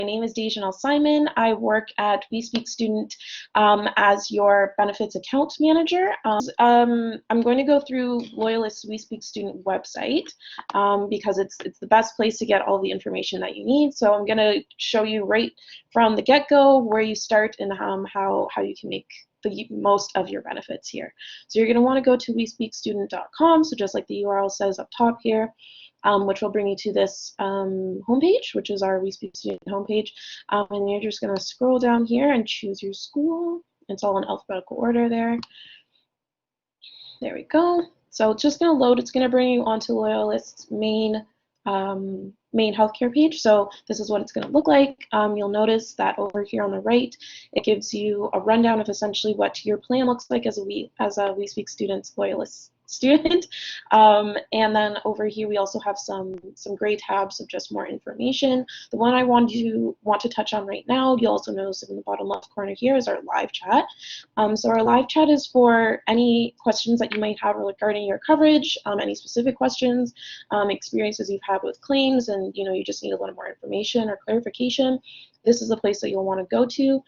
name is Dejanelle Simon. I work at We Speak Student as your benefits account manager. I'm going to go through Loyalist We Speak Student website because it's the best place to get all the information that you need. So I'm going to show you right from the get-go where you start and how you can make the most of your benefits here. So you're going to want to go to wespeakstudent.com, so just like the URL says up top here, which will bring you to this homepage, which is our We Speak Student homepage. And you're just going to scroll down here and choose your school. It's all in alphabetical order there. There we go. So it's just going to load. It's going to bring you onto Loyalist's main healthcare page. So this is what it's going to look like. You'll notice that over here on the right, it gives you a rundown of essentially what your plan looks like as a We Speak Students Loyalist student. And then over here we also have some gray tabs of just more information. The one I want to touch on right now, you'll also notice in the bottom left corner here, is our live chat. So our live chat is for any questions that you might have regarding your coverage, any specific questions, experiences you've had with claims, and you just need a little more information or clarification. This is the place that you'll want to go to.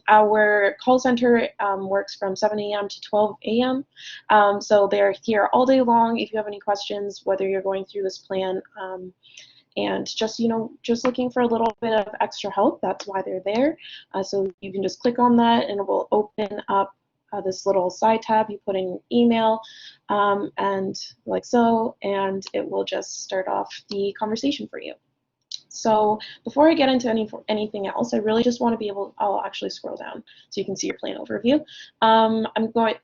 Our call center works from 7 a.m. to 12 a.m. So they're here all day long if you have any questions, whether you're going through this plan and just looking for a little bit of extra help. That's why they're there. So you can just click on that and it will open up this little side tab. You put in email and like so, and it will just start off the conversation for you. So before I get into anything else, I really just want to be able, I'll actually scroll down so you can see your plan overview.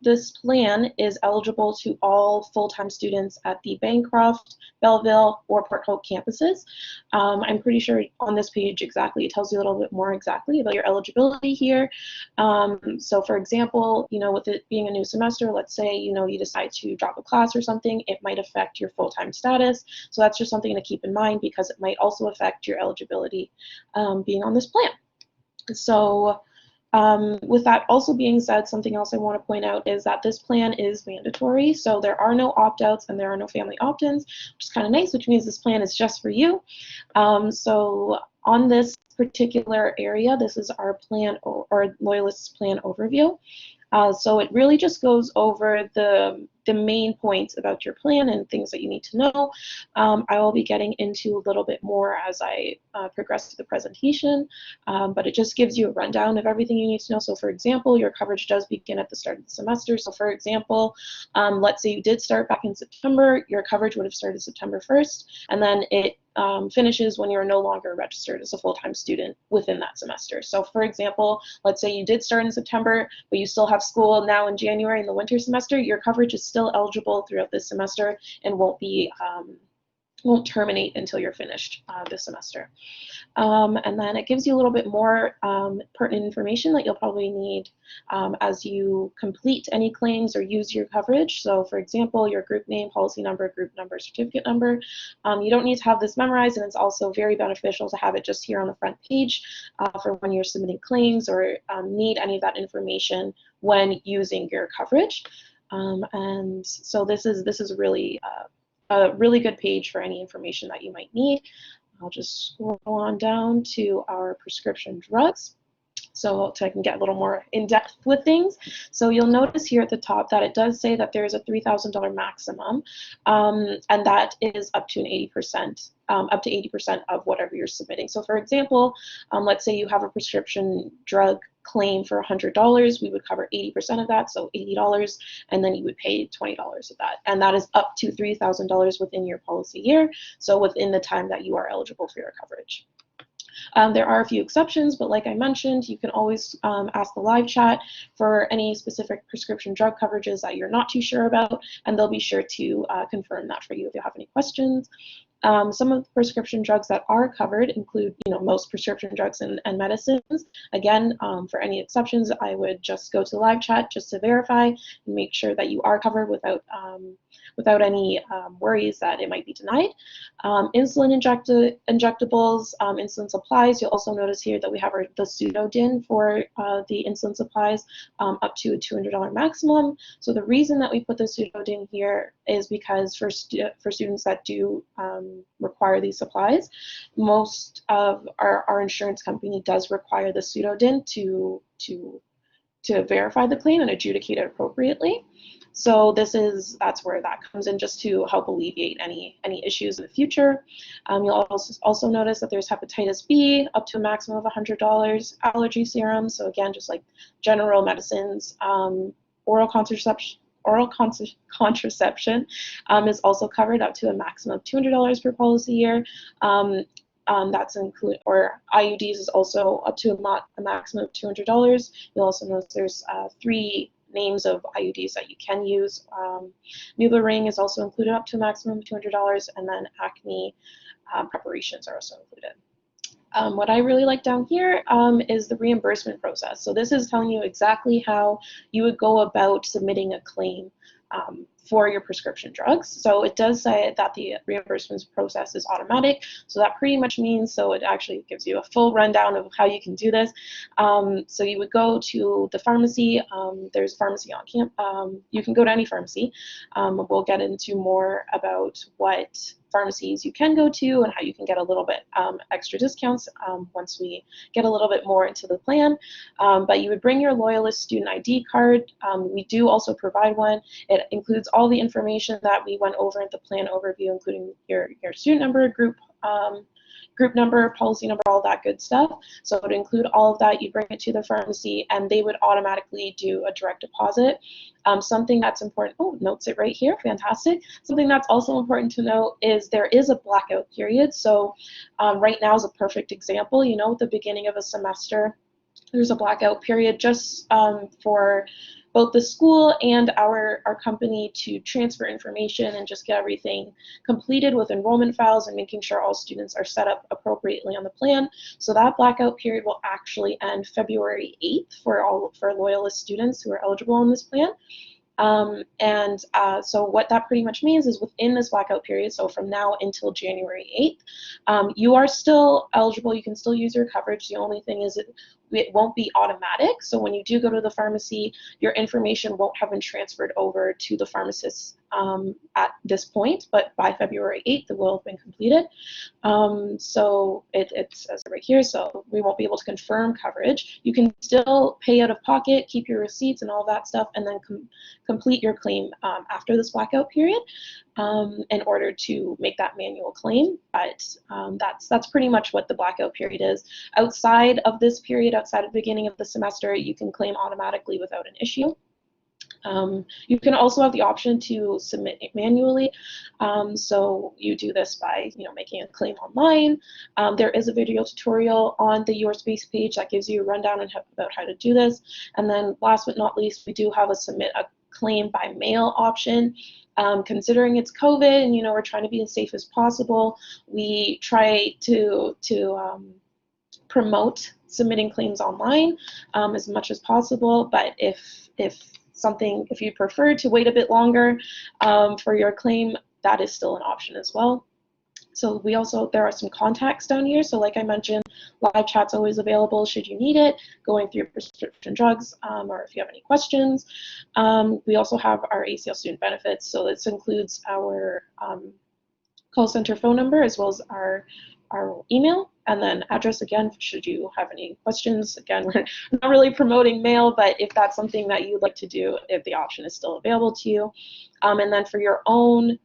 This plan is eligible to all full-time students at the Bancroft, Belleville, or Port Hope campuses. I'm pretty sure on this page exactly, it tells you a little bit more exactly about your eligibility here. So for example, with it being a new semester, let's say, you decide to drop a class or something, it might affect your full-time status. So that's just something to keep in mind because it might also affect your eligibility being on this plan. So with that also being said, something else I want to point out is that this plan is mandatory. So there are no opt-outs and there are no family opt-ins, which is kind of nice, which means this plan is just for you. So on this particular area, this is our plan or Loyalist's plan overview. So it really just goes over the main points about your plan and things that you need to know. I will be getting into a little bit more as I progress through the presentation, but it just gives you a rundown of everything you need to know. So for example, your coverage does begin at the start of the semester. So for example, let's say you did start back in September, your coverage would have started September 1st, and then it finishes when you're no longer registered as a full-time student within that semester. So for example, let's say you did start in September, but you still have school now in January in the winter semester, your coverage is still eligible throughout this semester and won't terminate until you're finished this semester. And then it gives you a little bit more pertinent information that you'll probably need as you complete any claims or use your coverage. So for example, your group name, policy number, group number, certificate number. You don't need to have this memorized, and it's also very beneficial to have it just here on the front page for when you're submitting claims or need any of that information when using your coverage. And so this is really a really good page for any information that you might need. I'll just scroll on down to our prescription drugs so I can get a little more in depth with things. So you'll notice here at the top that it does say that there's a $3,000 maximum, and that is up to 80%, up to 80% of whatever you're submitting. So for example, let's say you have a prescription drug claim for $100, we would cover 80% of that, so $80, and then you would pay $20 of that. And that is up to $3,000 within your policy year, so within the time that you are eligible for your coverage. There are a few exceptions, but like I mentioned, you can always ask the live chat for any specific prescription drug coverages that you're not too sure about, and they'll be sure to confirm that for you if you have any questions. Some of the prescription drugs that are covered include, most prescription drugs and medicines. Again, for any exceptions, I would just go to the live chat just to verify and make sure that you are covered without any worries that it might be denied. Insulin injectables, insulin supplies. You'll also notice here that we have the pseudo-DIN for the insulin supplies up to a $200 maximum. So the reason that we put the pseudo-DIN here is because for students that do require these supplies, most of our insurance company does require the pseudo-DIN to verify the claim and adjudicate it appropriately. So that's where that comes in, just to help alleviate any issues in the future. You'll also notice that there's hepatitis B up to a maximum of $100, allergy serum. So again, just like general medicines, oral contraception is also covered up to a maximum of $200 per policy year. That's include, or IUDs is also up to a maximum of $200. You'll also notice there's 3 names of IUDs that you can use. Nuba ring is also included up to a maximum of $200, and then acne preparations are also included. What I really like down here is the reimbursement process. So this is telling you exactly how you would go about submitting a claim for your prescription drugs. So it does say that the reimbursement process is automatic. So that pretty much means, so it actually gives you a full rundown of how you can do this. So you would go to the pharmacy. There's pharmacy on campus. You can go to any pharmacy. We'll get into more about what pharmacies you can go to and how you can get a little bit extra discounts once we get a little bit more into the plan. But you would bring your Loyalist student ID card. We do also provide one. It includes all the information that we went over in the plan overview, including your student number, group number, policy number, all that good stuff. So it would include all of that. You bring it to the pharmacy and they would automatically do a direct deposit. Something that's important, notes it right here, fantastic. Something that's also important to note is there is a blackout period. So right now is a perfect example. At the beginning of a semester, there's a blackout period just for both the school and our company to transfer information and just get everything completed with enrollment files and making sure all students are set up appropriately on the plan. So that blackout period will actually end February 8th for Loyalist students who are eligible on this plan. So what that pretty much means is within this blackout period, so from now until January 8th, you are still eligible. You can still use your coverage. The only thing is it won't be automatic. So when you do go to the pharmacy, your information won't have been transferred over to the pharmacist at this point, but by February 8th, it will have been completed. So it says right here, so we won't be able to confirm coverage. You can still pay out of pocket, keep your receipts and all that stuff, and then complete your claim after this blackout period in order to make that manual claim. But that's pretty much what the blackout period is. Outside of this period, outside of the beginning of the semester, you can claim automatically without an issue. You can also have the option to submit it manually. So you do this by making a claim online. There is a video tutorial on the Your Space page that gives you a rundown about how to do this. And then last but not least, we do have a submit a claim by mail option. Considering it's COVID and we're trying to be as safe as possible, we try to promote submitting claims online as much as possible. But if you prefer to wait a bit longer for your claim, that is still an option as well. So there are some contacts down here. So like I mentioned, live chat's always available should you need it, going through your prescription drugs, or if you have any questions. We also have our ACL student benefits. So this includes our call center phone number as well as our email, and then address again should you have any questions. Again, we're not really promoting mail, but if that's something that you'd like to do, if the option is still available to you. And then for your own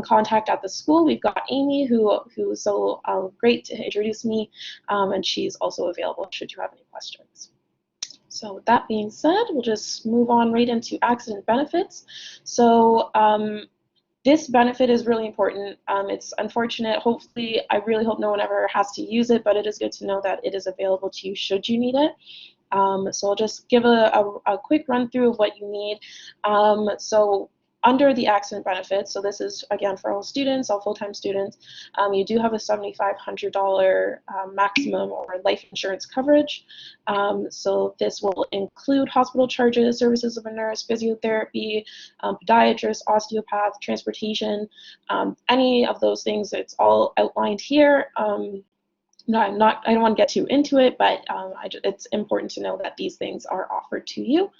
contact at the school, we've got Amy who's so great to introduce me, and she's also available should you have any questions. So with that being said, we'll just move on right into accident benefits. So this benefit is really important. It's unfortunate. Hopefully, I really hope no one ever has to use it, but it is good to know that it is available to you should you need it. So I'll just give a quick run through of what you need. So under the accident benefits, so this is again for all students, all full-time students, you do have a $7,500 maximum or life insurance coverage. So this will include hospital charges, services of a nurse, physiotherapy, podiatrist, osteopath, transportation, any of those things. It's all outlined here. No, I don't want to get too into it, but it's important to know that these things are offered to you.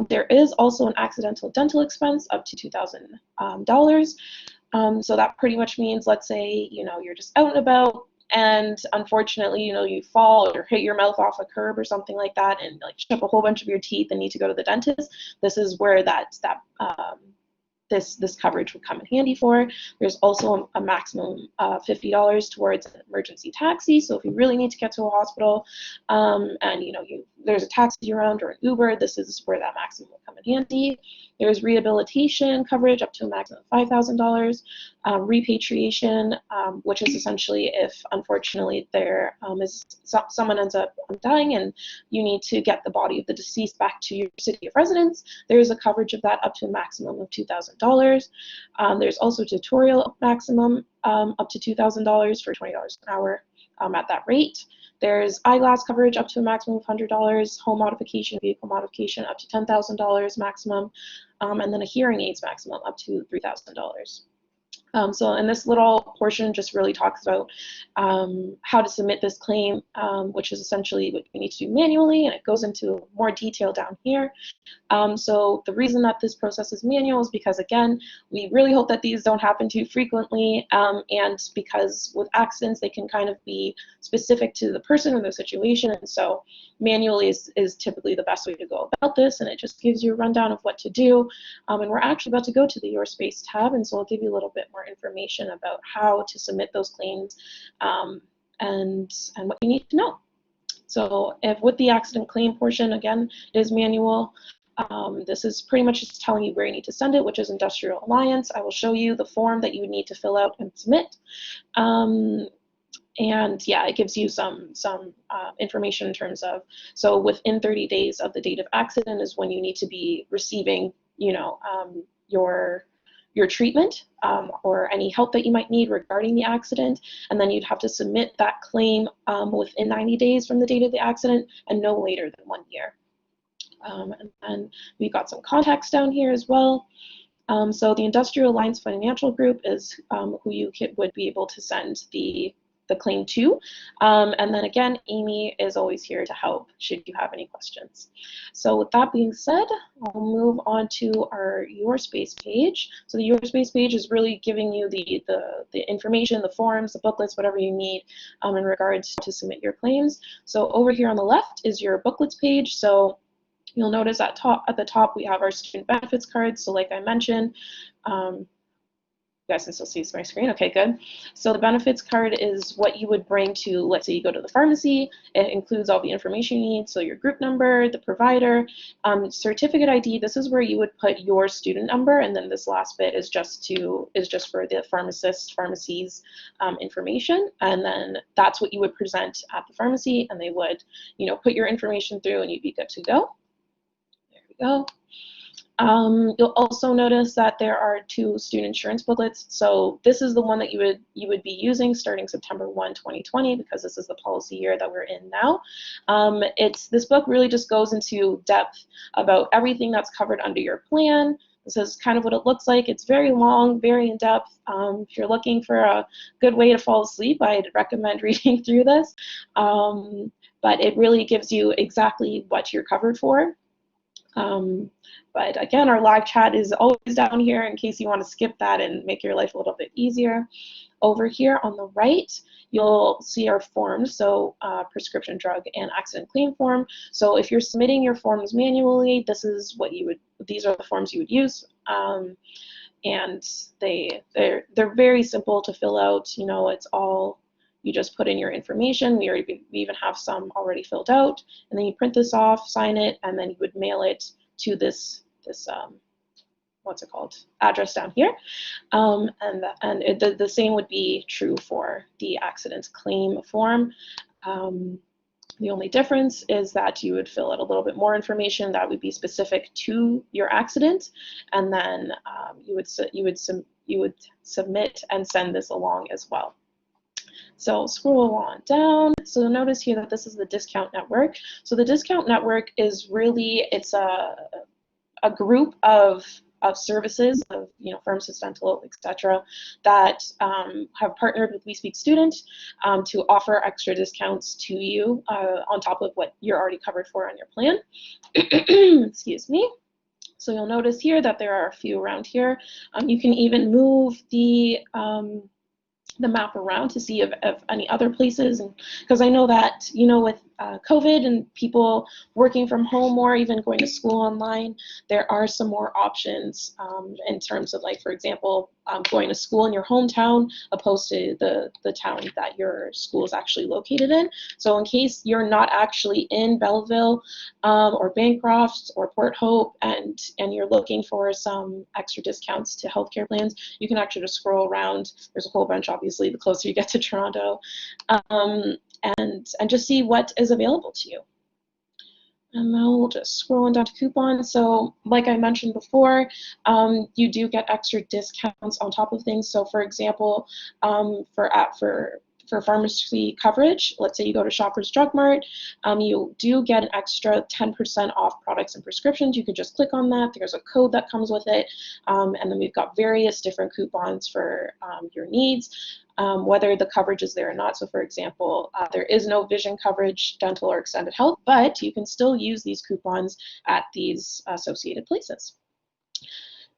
There is also an accidental dental expense up to $2,000. So that pretty much means, let's say, you're just out and about, and unfortunately, you fall or hit your mouth off a curb or something like that, and like chip a whole bunch of your teeth and need to go to the dentist. This is where this coverage would come in handy for. There's also a maximum $50 towards an emergency taxi. So if you really need to get to a hospital, and there's a taxi around or an Uber, this is where that maximum will come in handy. There's rehabilitation coverage up to a maximum of $5,000. Repatriation, which is essentially if unfortunately there is someone ends up dying and you need to get the body of the deceased back to your city of residence, there's a coverage of that up to a maximum of $2,000. There's also tutorial maximum up to $2,000 for $20 an hour at that rate. There's eyeglass coverage up to a maximum of $100, home modification, vehicle modification up to $10,000 maximum, and then a hearing aids maximum up to $3,000. And this little portion just really talks about how to submit this claim, which is essentially what you need to do manually, and it goes into more detail down here. So the reason that this process is manual is because, again, we really hope that these don't happen too frequently, and because with accidents they can kind of be specific to the person or the situation, and so manually is typically the best way to go about this, and it just gives you a rundown of what to do. And we're actually about to go to the Your Space tab, and so I'll give you a little bit more information about how to submit those claims and what you need to know. So if with the accident claim portion, again, it is manual. This is pretty much just telling you where you need to send it, which is Industrial Alliance. I will show you the form that you would need to fill out and submit. And yeah, it gives you some information in terms of, so within 30 days of the date of accident is when you need to be receiving, your treatment or any help that you might need regarding the accident, and then you'd have to submit that claim within 90 days from the date of the accident and no later than 1 year. And we've got some contacts down here as well. So the Industrial Alliance Financial Group is who you would be able to send the claim to. And then again, Amy is always here to help should you have any questions. So with that being said, I'll move on to our Your Space page. So the Your Space page is really giving you the information, the forms, the booklets, whatever you need in regards to submit your claims. So over here on the left is your booklets page. So you'll notice at the top we have our student benefits cards. So like I mentioned, you guys can still see my screen. Okay, good. So the benefits card is what you would bring to, let's say you go to the pharmacy. It includes all the information you need, so your group number, the provider, certificate ID. This is where you would put your student number, and then this last bit is just for the pharmacy's information, and then that's what you would present at the pharmacy, and they would, put your information through, and you'd be good to go. There we go. You'll also notice that there are 2 student insurance booklets. So this is the one that you would be using starting September 1, 2020, because this is the policy year that we're in now. This book really just goes into depth about everything that's covered under your plan. This is kind of what it looks like. It's very long, very in-depth. If you're looking for a good way to fall asleep, I'd recommend reading through this. But it really gives you exactly what you're covered for. But again, our live chat is always down here in case you want to skip that and make your life a little bit easier. Over here on the right, you'll see our forms, so prescription drug and accident claim form. So if you're submitting your forms manually, these are the forms you would use. And they're very simple to fill out. It's all, you just put in your information. We even have some already filled out, and then you print this off, sign it, and then you would mail it to this what's it called, address down here. And the same would be true for the accident claim form. The only difference is that you would fill out a little bit more information that would be specific to your accident, and then you would submit and send this along as well. So scroll on down. So you'll notice here that this is the discount network. So the discount network is really, it's a group of services, of pharmacists, dental, etc., that have partnered with We Speak Student to offer extra discounts to you on top of what you're already covered for on your plan. Excuse me. So you'll notice here that there are a few around here. You can even move the map around to see if any other places, and because I know that with COVID and people working from home or even going to school online, there are some more options in terms of, like, for example, going to school in your hometown opposed to the town that your school is actually located in. So in case you're not actually in Belleville or Bancroft or Port Hope, and you're looking for some extra discounts to healthcare plans, you can actually just scroll around. There's a whole bunch, obviously, the closer you get to Toronto, and just see what is available to you. And now we'll just scroll on down to coupons. So like I mentioned before, you do get extra discounts on top of things. So for example, for pharmacy coverage, let's say you go to Shoppers Drug Mart, you do get an extra 10% off products and prescriptions. You could just click on that. There's a code that comes with it. And then we've got various different coupons for your needs, whether the coverage is there or not. So for example, there is no vision coverage, dental, or extended health, but you can still use these coupons at these associated places.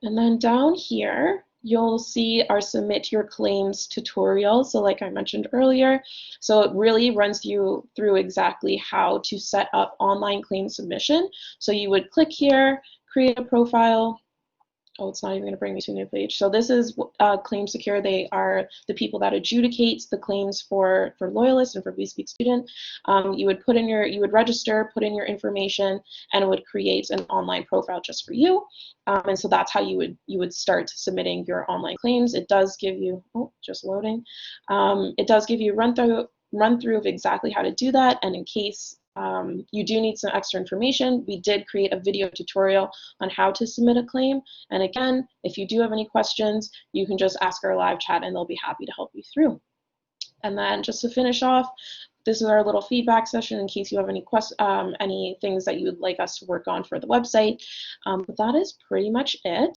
And then down here, you'll see our Submit Your Claims tutorial. So like I mentioned earlier, so it really runs you through exactly how to set up online claim submission. So you would click here, create a profile. Oh, it's not even going to bring me to a new page. So this is Claim Secure. They are the people that adjudicate the claims for Loyalist and for We Speak Student. You would register, put in your information, and it would create an online profile just for you. And so that's how you would start submitting your online claims. It does give you, just loading. It does give you a run through of exactly how to do that, and in case you do need some extra information, we did create a video tutorial on how to submit a claim. And again, if you do have any questions, you can just ask our live chat and they'll be happy to help you through. And then just to finish off, this is our little feedback session in case you have any things that you would like us to work on for the website. But that is pretty much it.